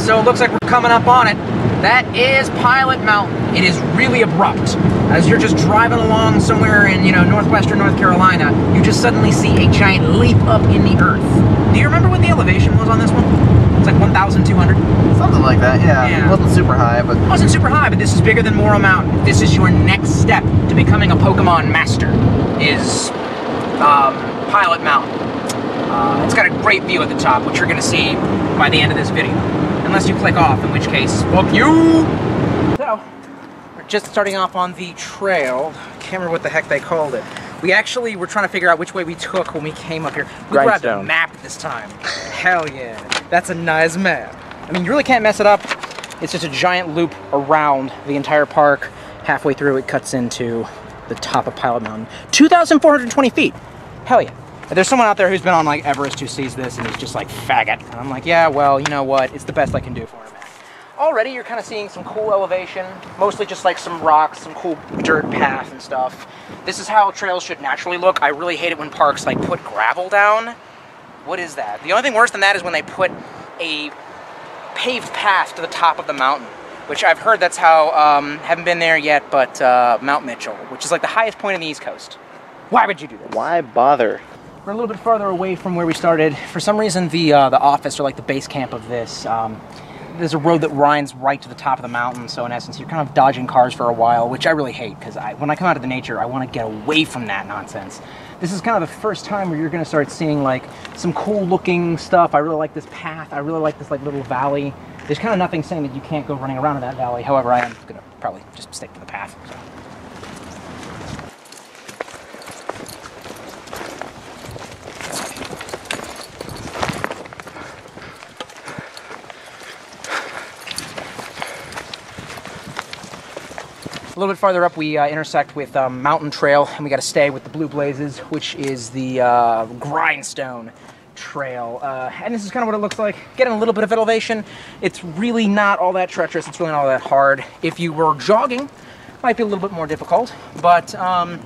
so it looks like we're coming up on it. That is Pilot Mountain. It is really abrupt. As you're just driving along somewhere in, you know, northwestern North Carolina, you just suddenly see a giant leap up in the earth. Do you remember what the elevation was on this one? It's like 1,200? Something like that, yeah. It wasn't super high, but... It wasn't super high, but this is bigger than Morrow Mountain. This is your next step to becoming a Pokemon master, is Pilot Mountain. It's got a great view at the top, which you're going to see by the end of this video. Unless you click off, in which case, fuck you! So, we're just starting off on the trail. I can't remember what the heck they called it. We actually were trying to figure out which way we took when we came up here. We grabbed a map this time. Hell yeah. That's a nice map. I mean, you really can't mess it up. It's just a giant loop around the entire park. Halfway through, it cuts into the top of Pilot Mountain. 2,420 feet. Hell yeah. There's someone out there who's been on like Everest who sees this and is just like, faggot. And I'm like, yeah, well, you know what? It's the best I can do for him, man. Already you're kind of seeing some cool elevation, mostly just like some rocks, some cool dirt path and stuff. This is how trails should naturally look. I really hate it when parks like put gravel down. What is that? The only thing worse than that is when they put a paved path to the top of the mountain, which I've heard that's how, haven't been there yet, but Mount Mitchell, which is like the highest point in the East Coast. Why would you do this? Why bother? We're a little bit farther away from where we started. For some reason, the office, or like the base camp of this, there's a road that winds right to the top of the mountain, so in essence, you're kind of dodging cars for a while, which I really hate, because when I come out of the nature, I want to get away from that nonsense. This is kind of the first time where you're going to start seeing, like, some cool-looking stuff. I really like this path. I really like this, like, little valley. There's kind of nothing saying that you can't go running around in that valley. However, I am going to probably just stick to the path, so. A little bit farther up, we intersect with Mountain Trail, and we got to stay with the Blue Blazes, which is the Grindstone Trail. And this is kind of what it looks like. Getting a little bit of elevation. It's really not all that treacherous. It's really not all that hard. If you were jogging, it might be a little bit more difficult. But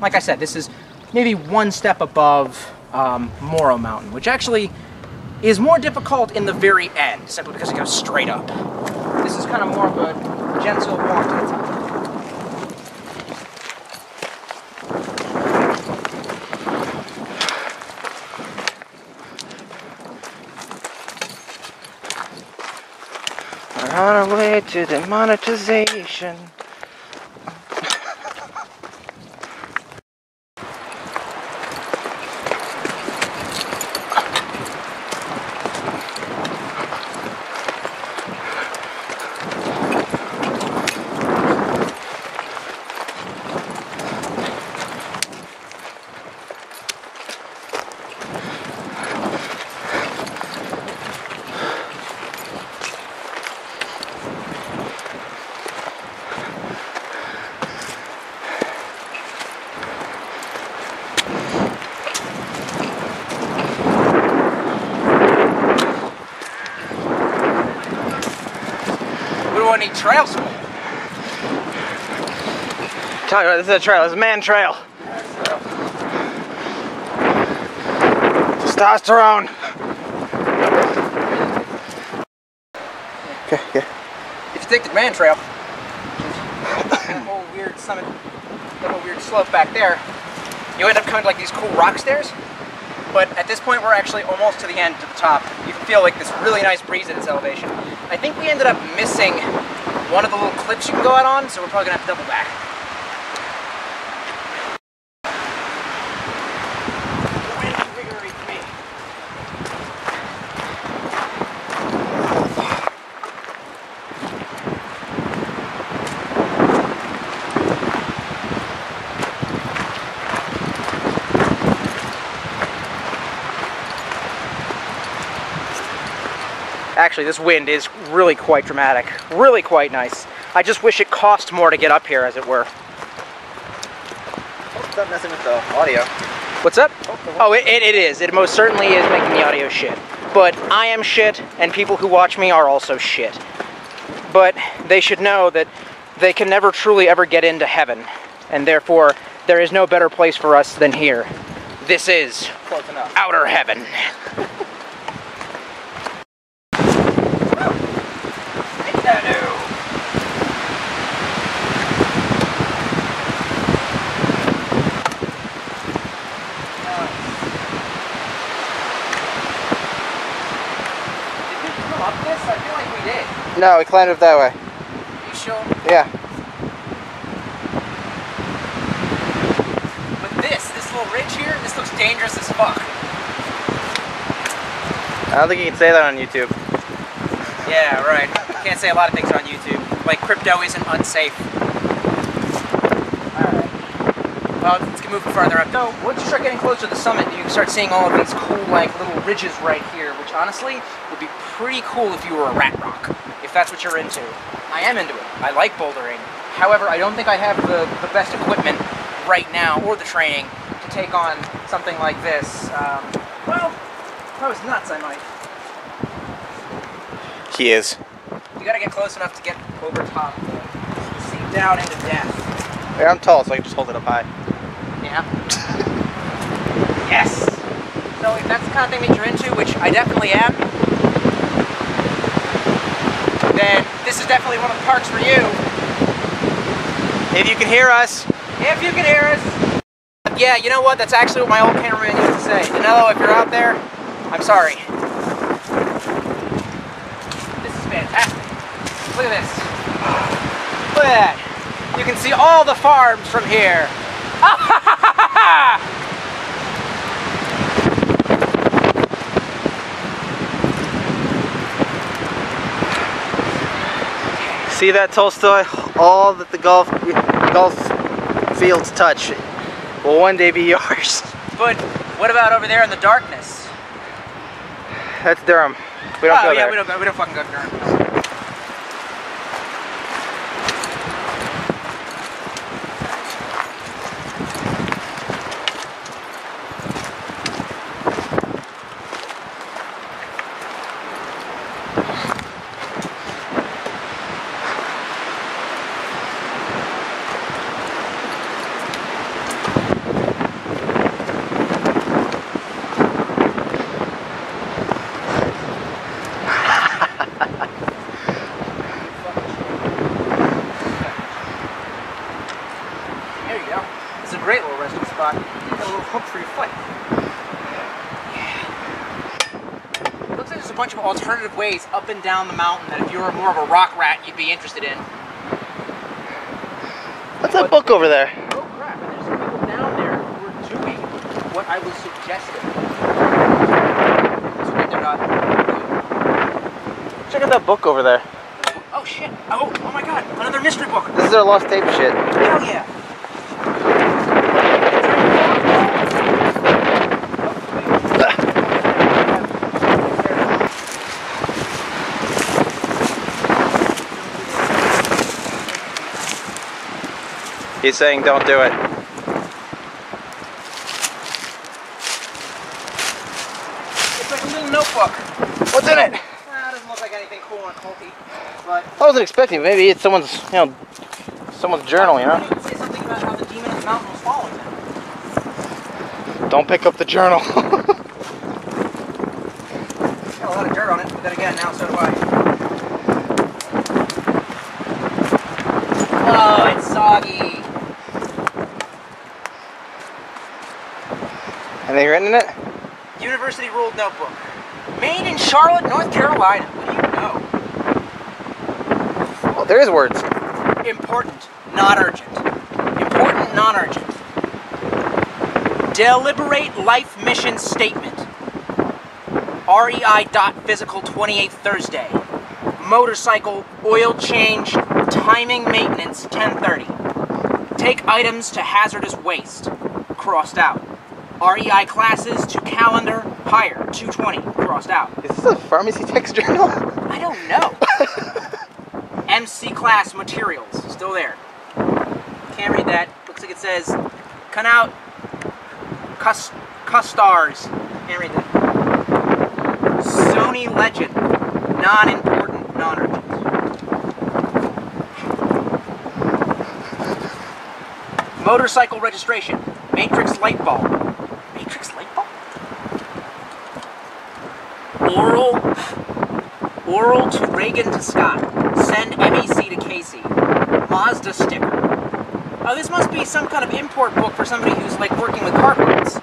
like I said, this is maybe one step above Morrow Mountain, which actually is more difficult in the very end, simply because it goes straight up. This is kind of more of a gentle walk to the top. On our way to demonetization. Need trail school. Talking about this is a trail. This is a man trail. Testosterone. Okay, yeah. If you take the man trail, that whole weird summit, that whole weird slope back there, you end up coming to like these cool rock stairs. But at this point, we're actually almost to the end, to the top. You can feel like this really nice breeze at its elevation. I think we ended up missing one of the little cliffs you can go out on, so we're probably gonna have to double back. The wind invigorates me. Actually, this wind is really quite dramatic, really quite nice. I just wish it cost more to get up here, as it were. Stop messing with the audio. What's up? Oh, it is. It most certainly is making the audio shit. But I am shit, and people who watch me are also shit. But they should know that they can never truly ever get into heaven, and therefore there is no better place for us than here. This is Close enough. outer heaven. this? I feel like we did. No, we climbed up that way. Are you sure? Yeah. But this little ridge here, this looks dangerous as fuck. I don't think you can say that on YouTube. Yeah, right. Can't say a lot of things on YouTube. Like crypto isn't unsafe. Alright. Well, let's get moving farther up. So, once you start getting closer to the summit, you start seeing all of these cool, like, little ridges right here, which honestly would be pretty cool if you were a rat rock, if that's what you're into. I am into it. I like bouldering. However, I don't think I have the best equipment right now, or the training, to take on something like this. Well, if I was nuts, I might. He is. You gotta get close enough to get over top to see down into death. Yeah, I'm tall, so I can just hold it up high. Yeah. Yes! So if that's the kind of thing that you're into, which I definitely am, then this is definitely one of the parks for you. If you can hear us. If you can hear us. Yeah, you know what? That's actually what my old cameraman used to say. Danilo, if you're out there, I'm sorry. This is fantastic. Look at this. Look at that. You can see all the farms from here. See that, Tolstoy? All that the golf fields touch will one day be yours. But what about over there in the darkness? That's Durham. We don't go there. We don't fucking go to Durham. There you go. This is a great little resting spot. Got a little hook for your foot. Yeah. Looks like there's a bunch of alternative ways up and down the mountain that if you were more of a rock rat, you'd be interested in. What's that book over there? Oh crap, and there's some people down there who are doing what I was suggesting. So they're not Check out that book over there. Oh shit! Oh my god! Another mystery book! This is our lost tape shit. Hell yeah! He's saying don't do it. It's like a little notebook. What's in it? It doesn't look like anything cool and culty, but I wasn't expecting. Maybe it's someone's, someone's journal, you know? it say something about how the demon of the mountain was following them. Don't pick up the journal. Got a lot of dirt on it, but then again, now so do I. Oh, it's soggy. Anything written in it? University ruled notebook. Made in Charlotte, North Carolina. What do you know? Well, there is words. Important, not urgent. Important, non-urgent. Deliberate life mission statement. REI.physical 28th Thursday. Motorcycle oil change, timing maintenance 10:30. Take items to hazardous waste. Crossed out. REI classes to calendar hire 220. Crossed out. Is this a pharmacy text journal? I don't know. MC class materials, still there. Can't read that. Looks like it says, "Come out, Custars." Can't read that. Sony Legend, non-important, non-urgent. Motorcycle registration, Matrix light bulb. Matrix light bulb? Oral to Reagan to Scott. Send MEC to Casey. Mazda sticker. Oh, this must be some kind of import book for somebody who's like working with car parts.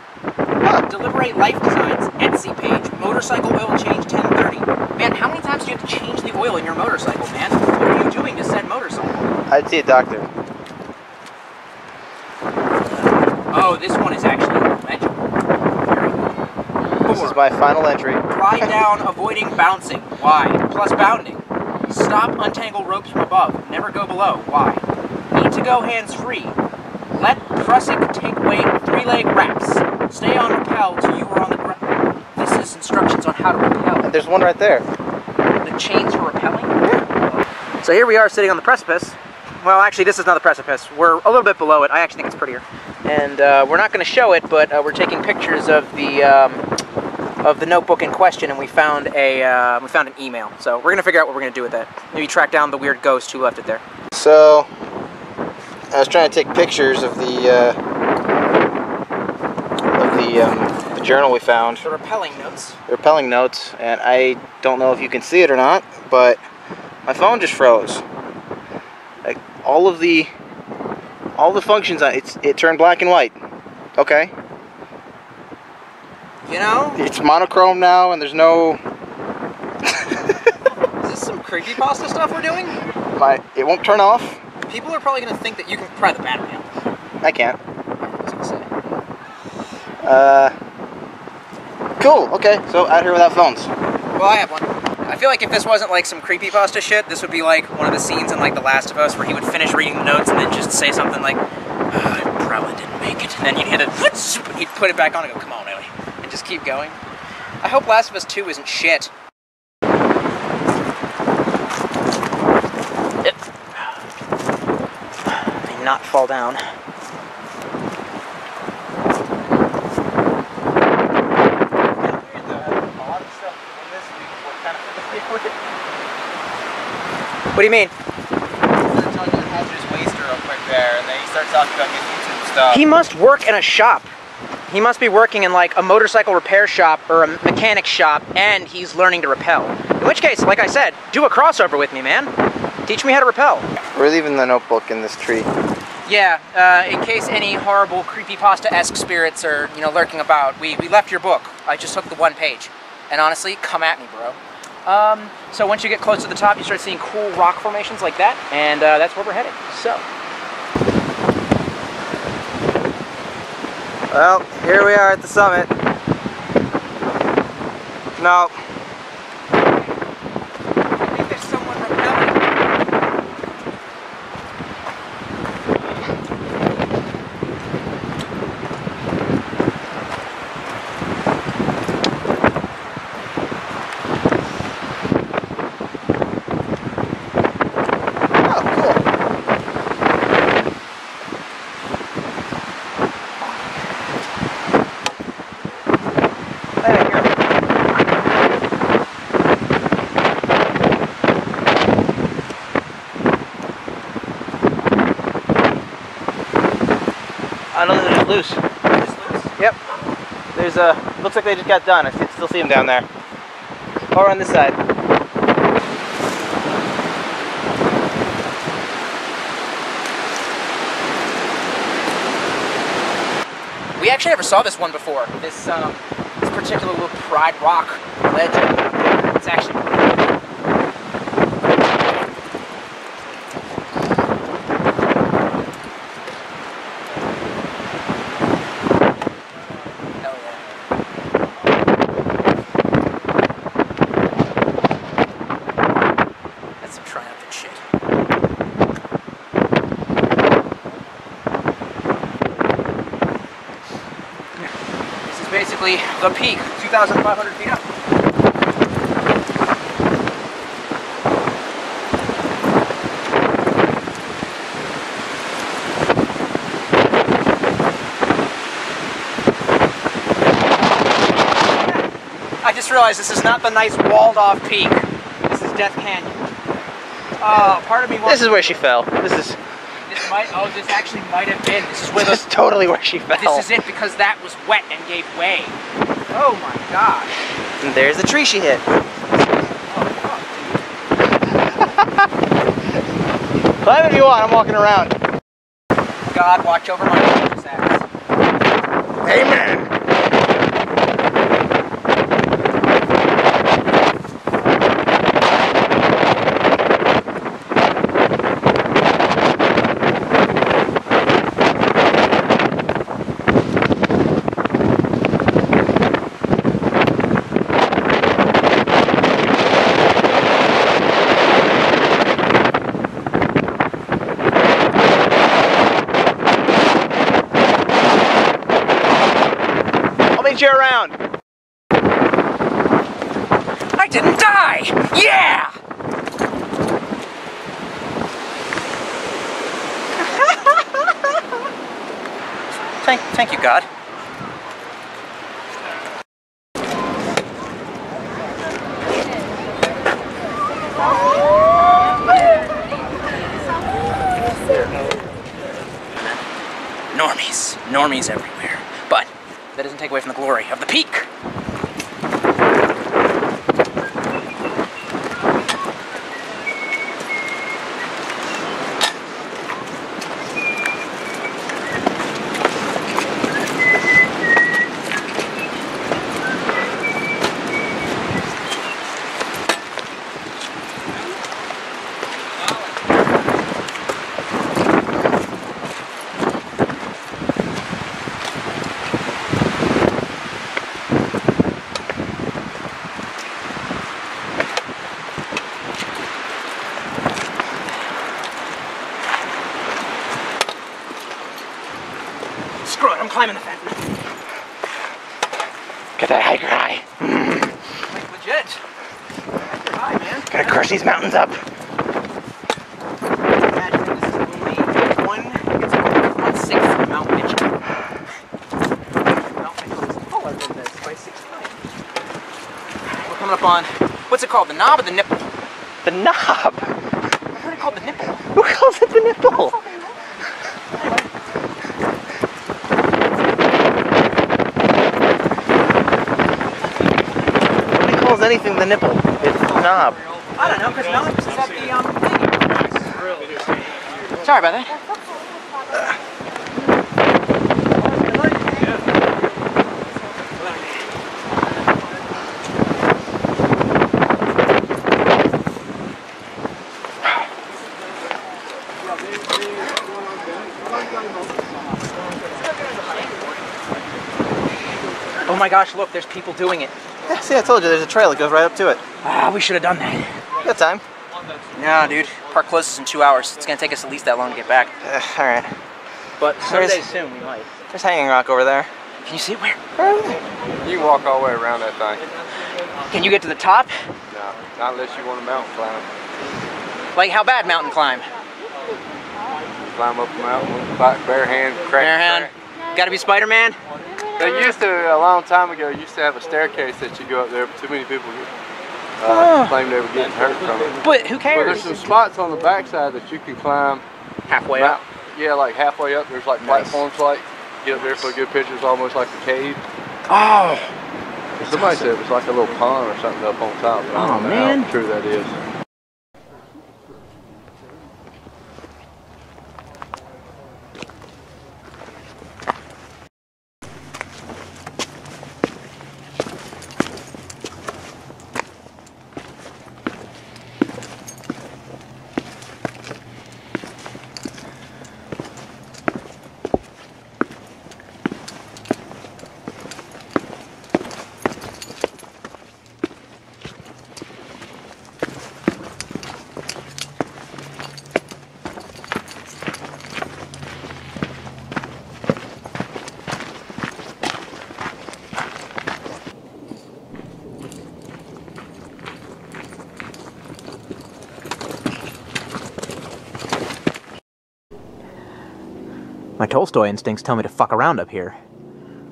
Deliberate Life Designs, Etsy page, motorcycle oil change 10:30. Man, how many times do you have to See a doctor. Oh, this one is actually legible. This is my final entry. Glide down, avoiding bouncing. Why? Plus bounding. Stop, untangle ropes from above. Never go below. Why? Need to go hands-free. Let pressing take weight 3-leg wraps. Stay on rappel till you are on the ground. This is instructions on how to rappel. And there's one right there. The chains for rappelling? Yeah. So here we are sitting on the precipice. Well, actually, this is not the precipice. We're a little bit below it. I actually think it's prettier. And we're not going to show it, but we're taking pictures of the notebook in question, and we found an email. So we're going to figure out what we're going to do with that. Maybe track down the weird ghost who left it there. So I was trying to take pictures of the journal we found. The rappelling notes. The rappelling notes, and I don't know if you can see it or not, but my phone just froze. Like all the functions on it turned black and white. Okay. You know? It's monochrome now, and there's no. Is this some creepypasta stuff we're doing? It won't turn off. People are probably going to think that you can pry the battery out. I can't. I was going to say. Cool. Okay, so out here without phones. Well, I have one. I feel like if this wasn't like some creepypasta shit, this would be like one of the scenes in like The Last of Us where he would finish reading the notes and then just say something like, I probably didn't make it. And then you'd hit it, and he'd put it back on and go, come on, Ellie. And just keep going. I hope Last of Us 2 isn't shit. Not fall down. What do you mean? He must work in a shop. He must be working in like a motorcycle repair shop or a mechanic shop, and he's learning to rappel. In which case, like I said, do a crossover with me, man. Teach me how to rappel. We're leaving the notebook in this tree. Yeah, in case any horrible creepypasta-esque spirits are, you know, lurking about, we left your book. I just took the one page. And honestly, come at me, bro. So once you get close to the top, you start seeing cool rock formations like that, and that's where we're headed. So. Well, here we are at the summit. No. I think there's someone rappelling. Oh no, they're loose. Yep. There's looks like they just got done. I still see them down there. Or on this side. We actually never saw this one before. This particular little Pride Rock ledge. It's actually. Basically the peak, 2,500 feet up. I just realized this is not the nice walled off peak. This is Death Canyon. Part of me wants. This is where she fell. This actually might have been. This is where This is totally where she fell. This is it because that was wet and gave way. Oh my gosh. And there's the tree she hit. Oh fuck, Climb if you want, I'm walking around. God, watch over my dangerous ass. Amen. you around. I didn't die! Yeah! Thank you, God. Normies everywhere. But that doesn't take away from the glory of the peak. Screw it, I'm climbing the fence. Get that hiker high. Like legit. Hiker high, man. Gotta crush these mountains up. Imagine this is only it's only 1/6 of Mount Mitchell. Mount Mitchell is taller than this by 6 times. We're coming up on, what's it called, the knob or the nipple? The knob. I heard it called the nipple. Who calls it the nipple? Anything the nipple. It's the knob. I don't know, because knob is at the thing. Sorry about that. Oh my gosh, look, there's people doing it. Yeah, see, I told you, there's a trail that goes right up to it. Ah, we should have done that. Good time. No, dude. Park closes in 2 hours. It's gonna take us at least that long to get back. Alright. But someday soon we might. There's Hanging Rock over there. Can you see it? Where? Over there. You can walk all the way around that thing. Can you get to the top? No, not unless you want to mountain climb. Like how bad mountain climb? Climb up the mountain with bare hand, crack. Bare hand. Gotta be Spider-Man? They used to, a long time ago, used to have a staircase that you go up there, but too many people claim they were getting hurt from it. But who But cares? there's some spots on the backside that you can climb. Halfway up. Yeah, like halfway up. There's like Nice. platforms, like get up there for a good picture. It's almost like a cave. Oh! Somebody said it was like a little pond or something up on top, but I don't know man. how true that is. My Tolstoy instincts tell me to fuck around up here.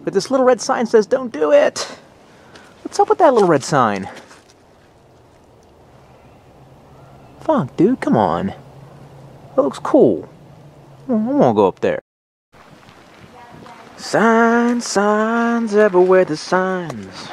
But this little red sign says don't do it! What's up with that little red sign? Fuck, dude, come on. That looks cool. I wanna go up there. Signs, signs, everywhere the signs.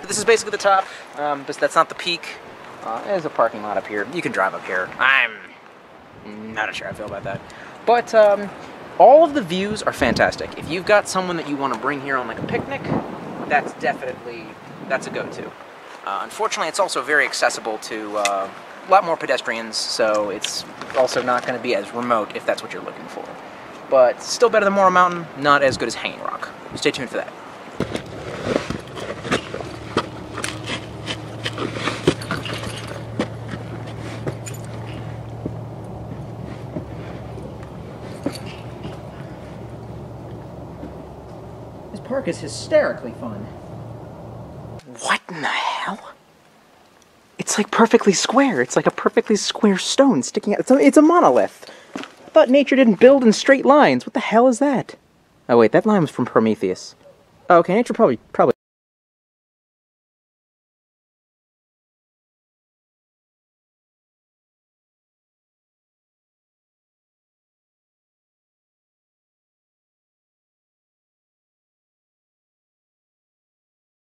This is basically the top, but that's not the peak. There's a parking lot up here. You can drive up here. I'm not sure how I feel about that. But all of the views are fantastic. If you've got someone that you want to bring here on like a picnic, that's a go-to. Unfortunately, it's also very accessible to a lot more pedestrians, so it's also not going to be as remote if that's what you're looking for. But still better than Morrow Mountain, not as good as Hanging Rock. Stay tuned for that. This park is hysterically fun. What in the hell? It's like perfectly square. It's like a perfectly square stone sticking out. It's a monolith. I thought nature didn't build in straight lines. What the hell is that? Oh wait, that line was from Prometheus. Oh, okay, nature probably